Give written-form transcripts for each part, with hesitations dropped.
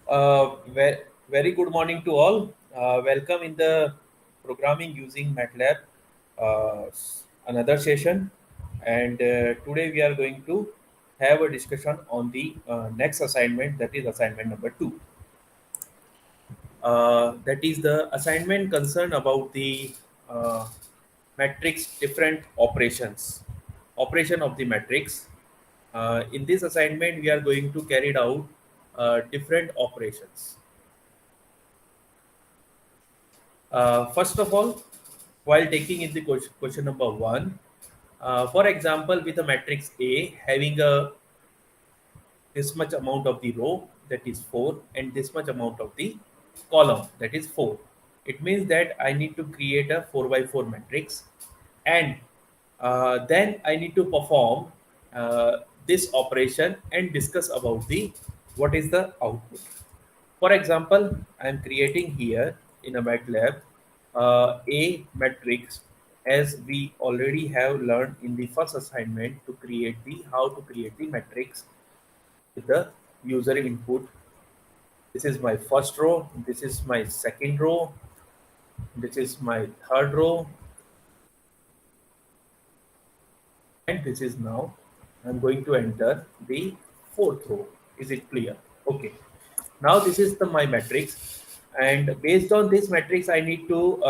Very good morning to all. Welcome in the programming using MATLAB, another session. And today we are going to have a discussion on the next assignment, that is assignment number two. That is the assignment concerned about the uh, matrix different operations, operation of the matrix. In this assignment, we are going to carry out different operations. First of all, while taking in the question number one, for example, with a matrix A having a this much amount of the row, that is 4, and this much amount of the column, that is 4. It means that I need to create a 4 by 4 matrix, and then I need to perform this operation and discuss about the what is the output. For example, I am creating here in a MATLAB a matrix, as we already have learned in the first assignment to create the how to create the matrix with the user input. This is my first row, this is my second row, this is my third row, and this is now I'm going to enter the fourth row. Is it clear? Okay. Now this is the my matrix, and based on this matrix, I need to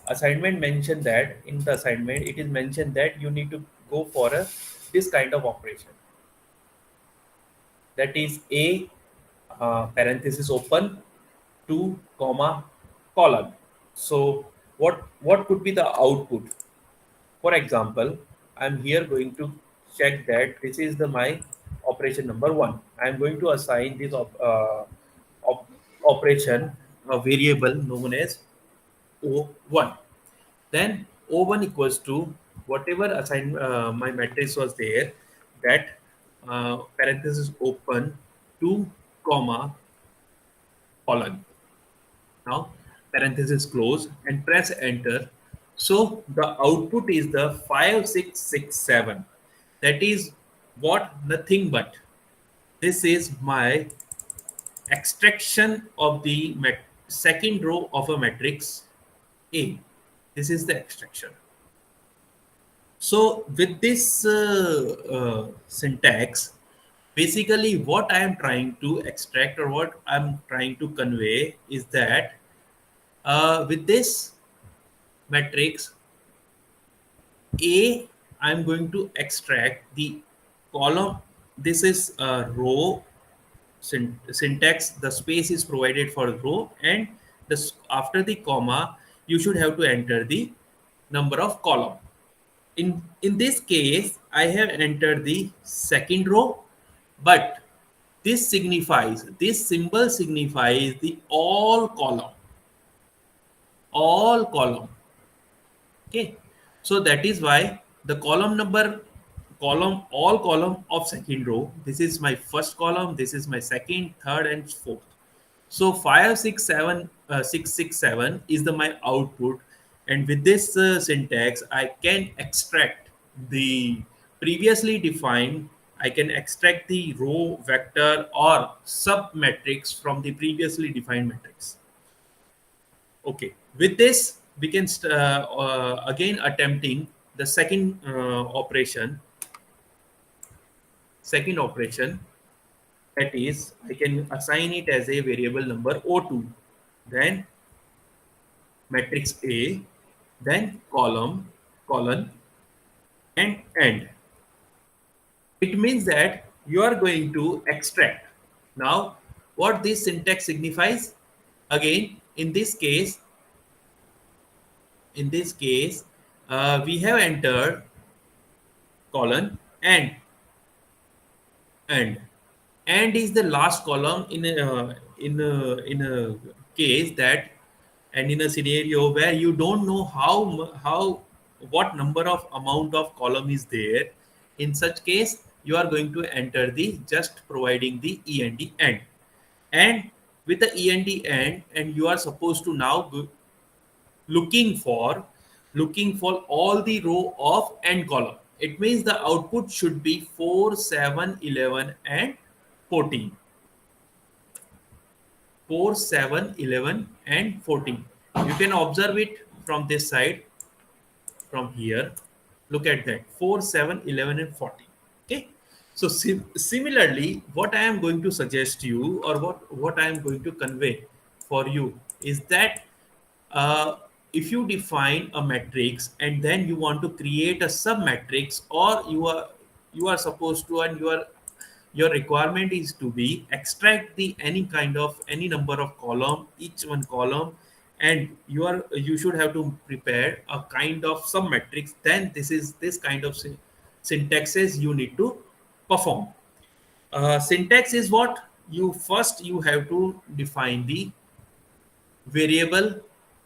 assignment mentioned that in the assignment it is mentioned that you need to go for a this kind of operation, that is a parenthesis open 2 comma colon. So what could be the output? For example, I'm here going to check that this is the my operation number one. I'm going to assign this op- operation a variable known as O1. Then O1 equals to whatever assign my matrix was there, that parenthesis open 2 comma colon. Now parenthesis close and press enter. So the output is the 5667. That is what nothing but this is my extraction of the second row of a matrix A. This is the extraction. So with this syntax, basically what I am trying to extract or what I'm trying to convey is that with this matrix A, I'm going to extract the column. This is a row syntax. The space is provided for row, and after the comma, you should have to enter the number of column. In this case, I have entered the second row, but this symbol signifies the all column. Okay, so that is why the column number column all column of second row, this is my first column, this is my second, third, and fourth. So 567667 is the my output, and with this syntax I can extract the previously defined, I can extract the row vector or sub matrix from the previously defined matrix. Okay, with this we can again attempting the second operation, that is I can assign it as a variable number O2, then matrix A, then colon, and end. It means that you are going to extract. Now, what this syntax signifies? Again, in this case, we have entered colon and end. And is the last column in a case that, and in a scenario where you don't know how what number of amount of column is there. In such case, you are going to enter the just providing the end, and with the end, and you are supposed to now looking for all the row of end column. It means the output should be 4, 7, 11, and 14. 4, 7, 11, and 14. You can observe it from this side, from here. Look at that, 4, 7, 11, and 14. Okay. So similarly, what I am going to suggest you, or what I am going to convey for you, is that uh, if you define a matrix and then you want to create a sub matrix, or you are supposed to, and your requirement is to be extract the any kind of any number of column, each one column, and you should have to prepare a kind of sub matrix. Then this kind of syntaxes you need to perform. Syntax is what you have to define the variable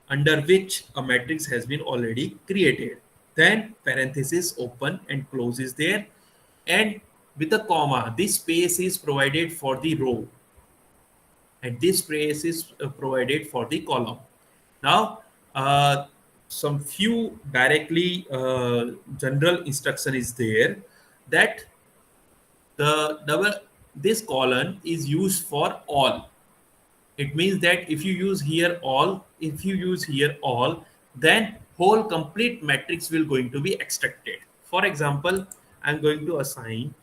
under which a matrix has been already created. Then parenthesis open and close is there, and with a comma, this space is provided for the row, and this space is provided for the column. Now, some few directly general instruction is there, that the double this column is used for all. It means that if you use here all, then whole complete matrix will going to be extracted. For example, I'm going to assign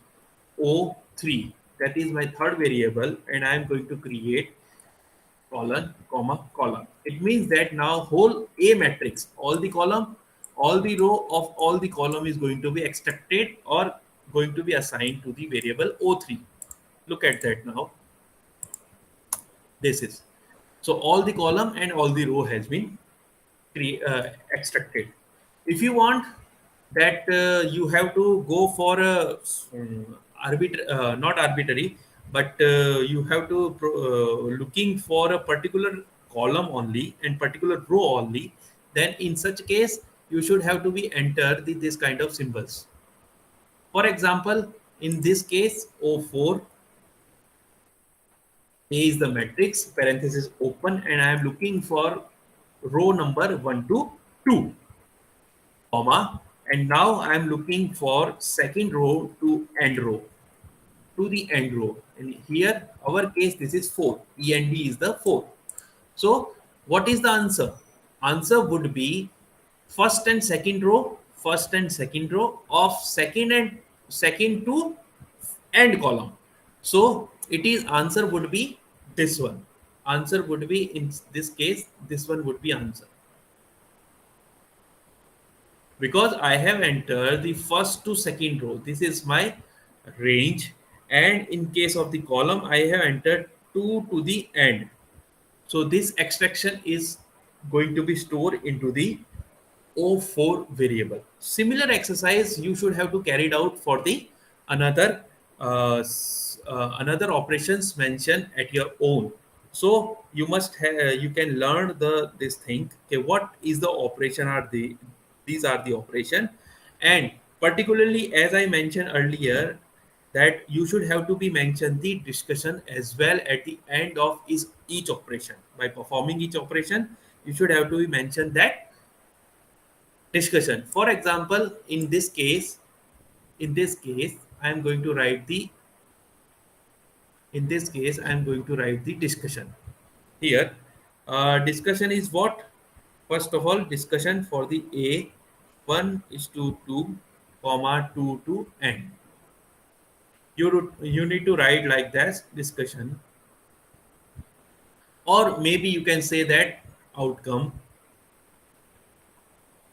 O3, that is my third variable, and I'm going to create colon, comma, column. It means that now whole A matrix, all the column, all the row of all the column is going to be extracted or going to be assigned to the variable O3. Look at that now. This is, so all the column and all the row has been extracted. If you want that, you have to go for a not arbitrary, but you have to looking for a particular column only and particular row only. Then in such case, you should have to be enter this kind of symbols. For example, in this case, O4, A is the matrix, parenthesis open, and I am looking for row number 1 to 2, comma, and now I am looking for second row to end row, to the end row. And here, our case, this is 4. E and D is the 4. So, what is the answer? Answer would be first and second row of second to end column. So it is answer would be this one. Answer would be, in this case, this one would be answer, because I have entered the first to second row. This is my range, and in case of the column, I have entered 2 to the end. So this extraction is going to be stored into the O4 variable. Similar exercise you should have to carry it out for the another another operations mentioned at your own. So you can learn this thing. Okay, what is the operation? Are these are the operation, and particularly as I mentioned earlier, that you should have to be mentioned the discussion as well at the end of each operation. By performing each operation, you should have to be mentioned that discussion. For example, in this case, I am going to write the discussion here. Discussion is what? First of all, discussion for the A 1 is to 2, comma 2 to n. You need to write like that, discussion, or maybe you can say that outcome.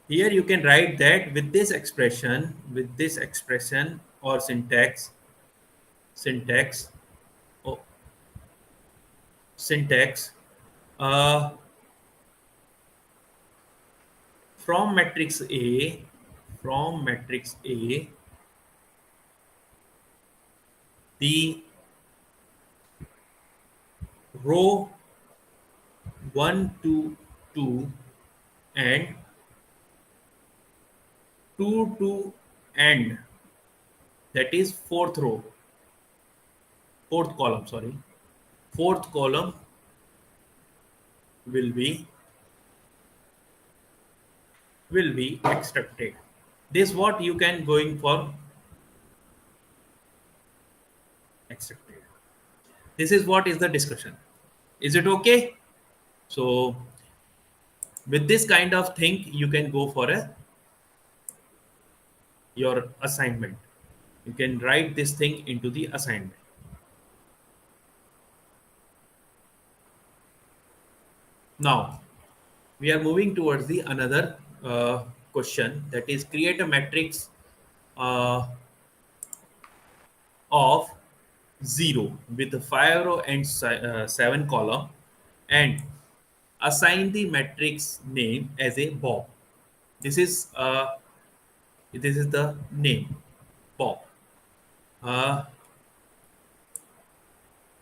Here you can write that with this expression or syntax oh, syntax uh, from matrix A, the row 1 to 2 and 2 to end, that is fourth column, sorry, fourth column will be extracted. This what you can going for extracted. This is what is the discussion. Is it okay? So with this kind of thing, you can go for a your assignment. You can write this thing into the assignment. Now we are moving towards the another question, that is create a matrix uh, of 0 with a 5 row and 7 column, and assign the matrix name as a Bob. This is the name Bob. Uh,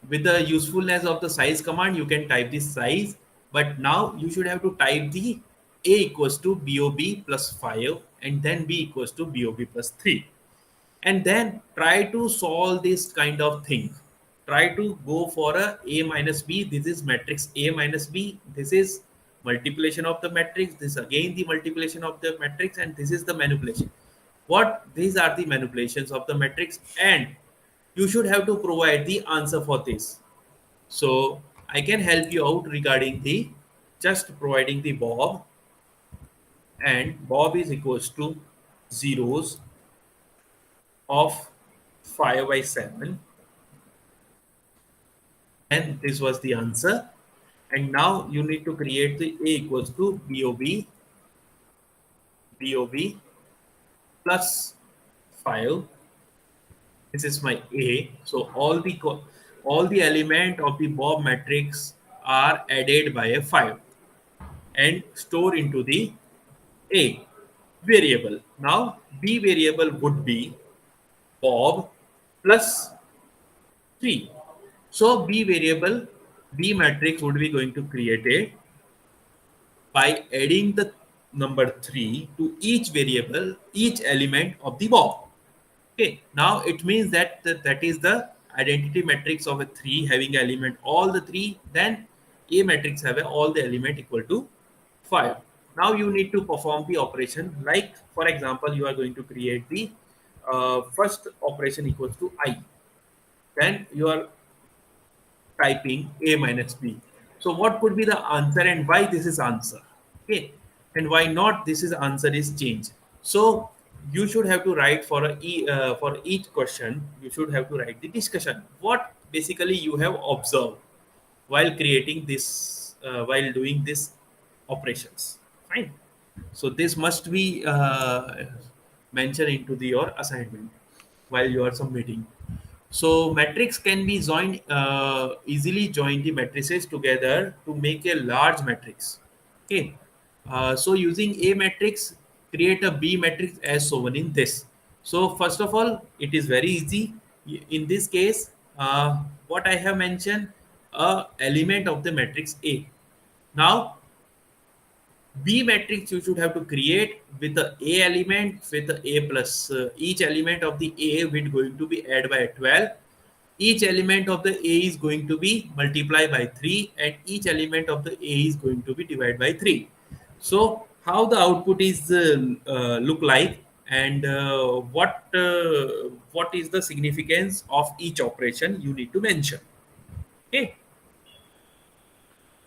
with the usefulness of the size command, you can type the size, but now you should have to type the a equals to bob plus 5 and then b equals to bob plus 3, and then try to solve this kind of thing. Try to go for a minus b. This is matrix a minus b. This is multiplication of the matrix. This again the multiplication of the matrix, and this is the manipulation. What these are the manipulations of the matrix, and you should have to provide the answer for this. So I can help you out regarding the just providing the Bob, and Bob is equals to zeros of 5 by 7, and this was the answer. And now you need to create the a equals to bob plus 5. This is my a. So all the element of the Bob matrix are added by a 5 and store into the a variable. Now b variable would be Bob plus 3. So b variable, b matrix would be going to create it by adding the number 3 to each variable, each element of the Bob. Okay, now it means that that is the identity matrix of a 3 having element all the 3, then a matrix have all the element equal to 5. Now you need to perform the operation, like for example you are going to create the first operation equals to I, then you are typing a minus b. So what could be the answer and why this is answer? Okay, and why not this is answer is change. So you should have to write for for each question. You should have to write the discussion. What basically you have observed while creating this, while doing this operations. Fine. So this must be mentioned into your assignment while you are submitting. So matrix can be joined, easily join the matrices together to make a large matrix. Okay. So using A matrix, create a B matrix as shown in this. So first of all, it is very easy. In this case, what I have mentioned, a element of the matrix A. Now B matrix you should have to create with the A element with the A plus, each element of the A will going to be add by 12. Each element of the A is going to be multiplied by 3, and each element of the A is going to be divided by 3. So how the output is look like, and what is the significance of each operation you need to mention. Okay.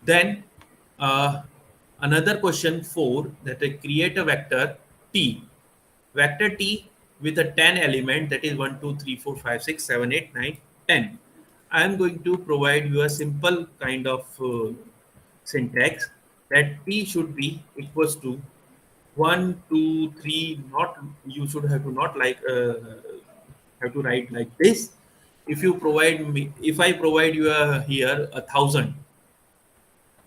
Then another question 4, that create a vector t. Vector t with a 10 element, that is 1, 2, 3, 4, 5, 6, 7, 8, 9, 10. I am going to provide you a simple kind of syntax, that t should be equals to 1, 2, 3. Not, you should have to not like have to write like this. If you provide me, if I provide you here 1,000,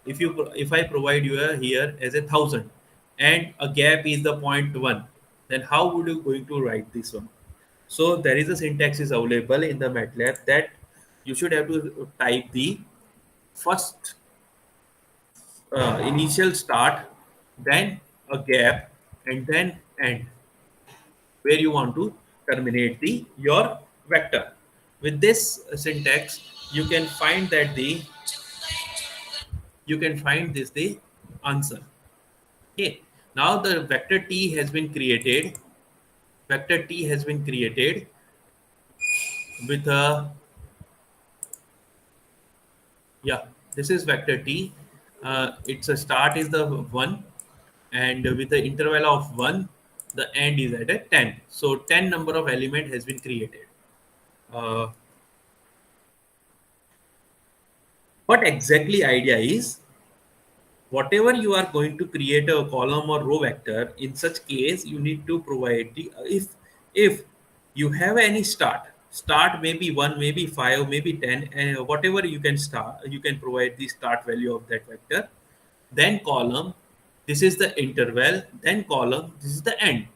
if I provide you here as 1,000 and a gap is the point 1, then how would you going to write this one? So there is a syntax is available in the MATLAB, that you should have to type the first initial start, then a gap, and then end, where you want to terminate the your vector. With this syntax, you can find that the you can find this the answer. Okay. Now the vector t has been created. Vector t has been created with a, yeah. This is vector t. Its a start is the 1, and with the interval of 1, the end is at a 10. So 10 number of element has been created. Uh, what exactly idea is, whatever you are going to create a column or row vector, in such case you need to provide the, if you have any start maybe 1, maybe 5, maybe 10, and whatever you can start, you can provide the start value of that vector, then column, this is the interval, then column, this is the end.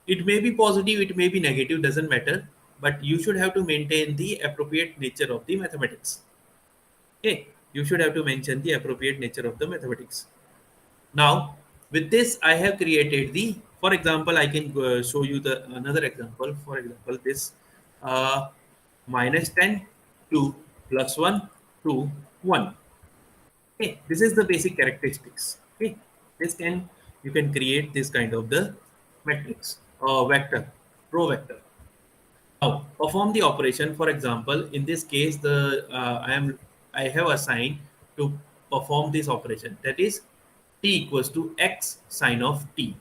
It may be positive, it may be negative, doesn't matter, but you should have to maintain the appropriate nature of the mathematics. Okay, you should have to mention the appropriate nature of the mathematics. Now, with this, I have created the, for example, I can show you the another example. For example, this uh, minus 10 to plus 1 to 1. Okay, this is the basic characteristics. Okay, this can, you can create this kind of the matrix vector, row vector. Now, perform the operation. For example, in this case, the I have assigned to perform this operation. That is, t equals to x sine of t.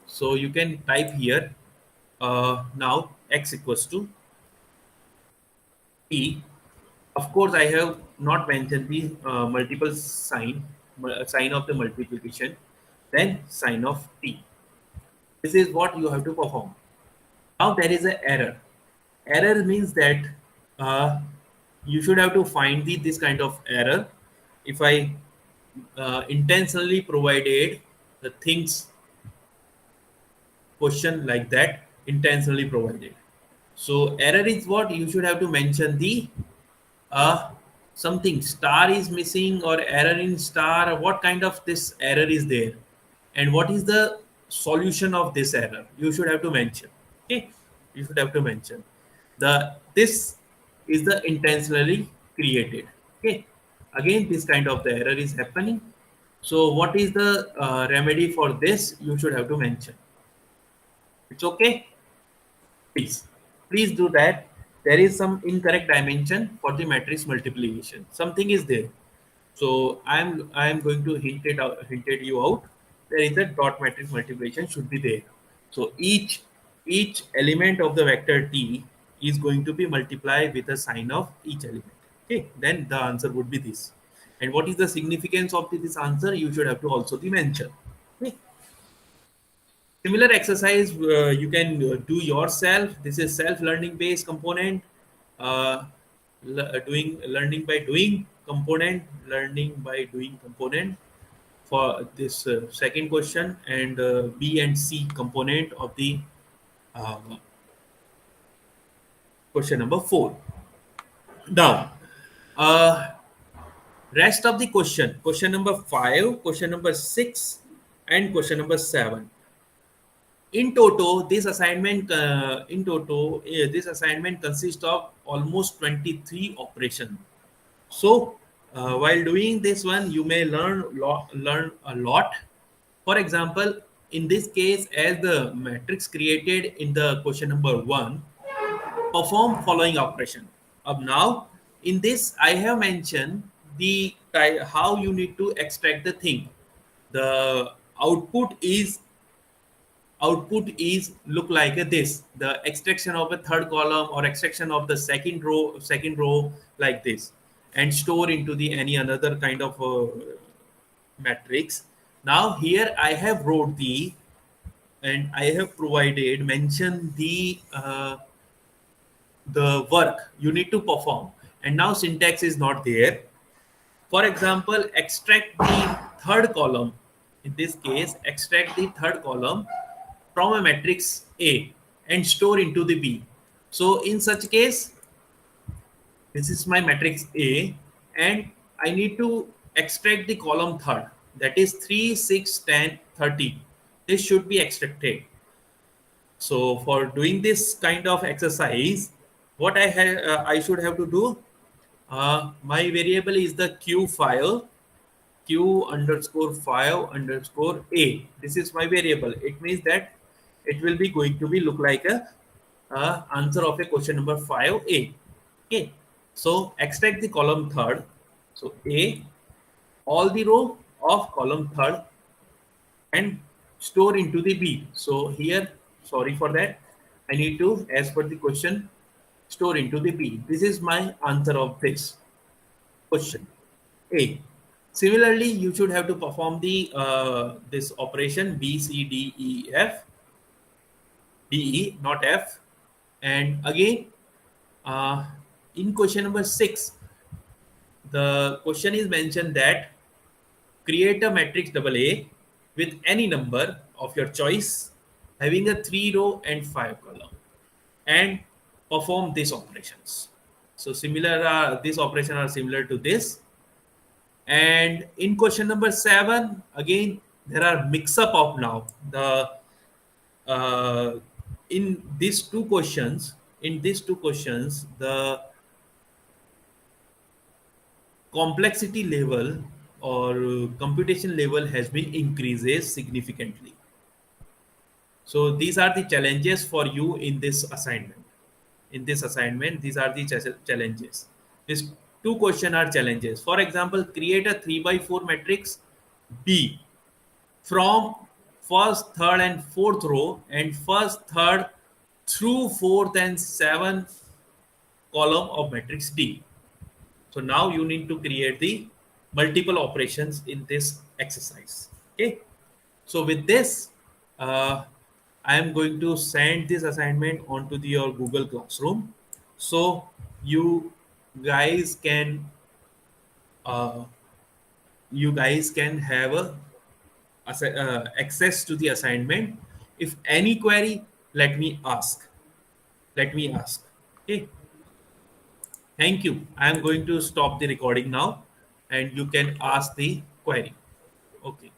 So you can type here now x equals to t. Of course, I have not mentioned the multiple sign of the multiplication, then sign of t. This is what you have to perform. Now there is an error. Error means that uh, you should have to find this kind of error. If I intentionally provided the things question like that, intentionally provided. So error is what you should have to mention the uh, something star is missing or error in star. What kind of this error is there, and what is the solution of this error? You should have to mention. Okay, you should have to mention the this is the intentionally created. Okay, again this kind of the error is happening. So what is the remedy for this? You should have to mention. It's okay. Please do that. There is some incorrect dimension for the matrix multiplication, something is there. So I'm going to hinted you out. There is a dot matrix multiplication should be there. So each element of the vector t is going to be multiplied with a sign of each element. Okay, then the answer would be this. And what is the significance of this answer? You should have to also be mentioned. Okay. Similar exercise you can do yourself. This is self-learning based component. Doing learning by doing component, learning by doing component for this second question, and B and C component of the uh, question number 4. Now, uh, rest of the question number 5, question number 6, and question number 7. This assignment consists of almost 23 operations. So while doing this one, you may learn a lot. For example, in this case, as the matrix created in the question number 1, perform following operation. Up now, in this, I have mentioned the how you need to extract the thing. The output is look like this, the extraction of a third column or extraction of the second row like this, and store into the any another kind of matrix. Now here I have wrote the, and I have provided mention the work you need to perform, and now syntax is not there. For example, extract the third column. In this case, extract the third column from a matrix A and store into the B. So in such case, this is my matrix A, and I need to extract the column third. That is 3, 6, 10, 30. This should be extracted. So for doing this kind of exercise, what I should have to do, my variable is the q file, q underscore file underscore a. This is my variable. It means that it will be going to be look like a answer of a question number 5a. Okay, so extract the column third. So a all the row of column third and store into the B. So here, sorry for that, I need to, as per the question, store into the B. This is my answer of this question. A. Similarly, you should have to perform the this operation B C D E F D E, not F. And again, uh, in question number 6, the question is mentioned that create a matrix double A with any number of your choice having a 3 row and 5 column and perform these operations. So similar, these operations are similar to this. And in question number 7, again, there are mix up of now. The in these two questions, the complexity level or computation level has been increases significantly. So these are the challenges for you in this assignment. In this assignment, these are the challenges. These two questions are challenges. For example, create a 3 by 4 matrix B from first, third, and fourth row and first, third through fourth and seventh column of matrix D. So now you need to create the multiple operations in this exercise. Okay. So with this, I am going to send this assignment onto your Google Classroom. So you guys can uh, have a access to the assignment. If any query, let me ask. Let me ask. Okay. Thank you. I am going to stop the recording now, and you can ask the query. Okay.